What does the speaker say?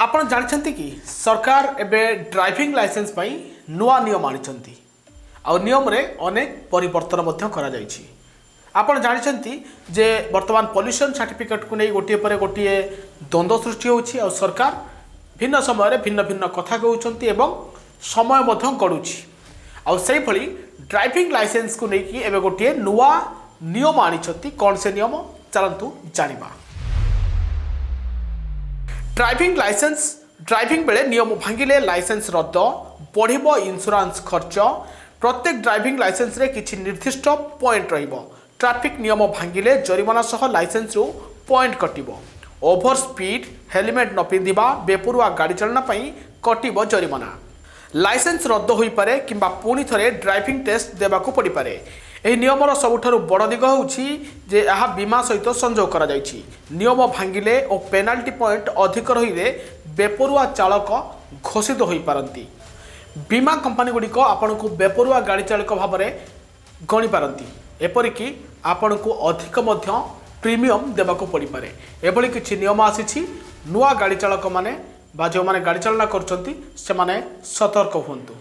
ଆପଣ ଜାଣିଛନ୍ତି କି ସରକାର ଏବେ ଡ୍ରାଇଭିଂ ଲାଇସେନ୍ସ ପାଇଁ ନୂଆ ନିୟମ ଆଣିଛନ୍ତି ଆଉ ନିୟମରେ ଅନେକ ପରିବର୍ତ୍ତନ ମଧ୍ୟ କରାଯାଇଛି। ଆପଣ ଜାଣିଛନ୍ତି ଯେ ବର୍ତ୍ତମାନ ପଲ୍ୟୁସନ୍ ସାର୍ଟିଫିକେଟ୍କୁ ନେଇ ଗୋଟିଏ ପରେ ଗୋଟିଏ ଦ୍ୱନ୍ଦ୍ୱ ସୃଷ୍ଟି ହେଉଛି ଆଉ ସରକାର ଭିନ୍ନ ସମୟରେ ଭିନ୍ନ ଭିନ୍ନ କଥା କହୁଛନ୍ତି ଏବଂ ସମୟ ମଧ୍ୟ ଗଡ଼ୁଛି। ଆଉ ସେଇଭଳି ଡ୍ରାଇଭିଂ ଲାଇସେନ୍ସକୁ ନେଇକି ଏବେ ଗୋଟିଏ ନୂଆ ନିୟମ ଆଣିଛନ୍ତି। କ'ଣ ସେ ନିୟମ ଚାଲନ୍ତୁ ଜାଣିବା। ड्राइविंग बेले नियम भांगिले लाइसेंस रद्द बढ़िबो इंश्योरेंस खर्च। प्रत्येक ड्राइविंग लाइसेंस रे किछि निर्दिष्ट पॉइंट रहिबो। ट्रैफिक नियम भांगिले जरिमाना सह लाइसेंस रु पॉइंट कटिबो। ओभर स्पीड हेलमेट न पिंधिबा बेपरुआ गाड़ी चलना पई कटिबो जरिमाना। लाइसेंस रद्द होई पारे किंबा पुणी थरे ड्राइविंग टेस्ट देबाकू पड़ी पारे। ଏହି ନିୟମର ସବୁଠାରୁ ବଡ଼ ଦିଗ ହେଉଛି ଯେ ଏହା ବୀମା ସହିତ ସଂଯୋଗ କରାଯାଇଛି। ନିୟମ ଭାଙ୍ଗିଲେ ଓ ପେନାଲ୍ଟି ପଏଣ୍ଟ ଅଧିକ ରହିଲେ ବେପରୁଆ ଚାଳକ ଘୋଷିତ ହୋଇପାରନ୍ତି। ବୀମା କମ୍ପାନୀଗୁଡ଼ିକ ଆପଣଙ୍କୁ ବେପରୁଆ ଗାଡ଼ି ଚାଳକ ଭାବରେ ଗଣିପାରନ୍ତି। ଏପରିକି ଆପଣଙ୍କୁ ଅଧିକ ମଧ୍ୟ ପ୍ରିମିୟମ୍ ଦେବାକୁ ପଡ଼ିପାରେ। ଏଭଳି କିଛି ନିୟମ ଆସିଛି। ନୂଆ ଗାଡ଼ି ଚାଳକମାନେ ବା ଯେଉଁମାନେ ଗାଡ଼ି ଚାଳନା କରୁଛନ୍ତି ସେମାନେ ସତର୍କ ହୁଅନ୍ତୁ।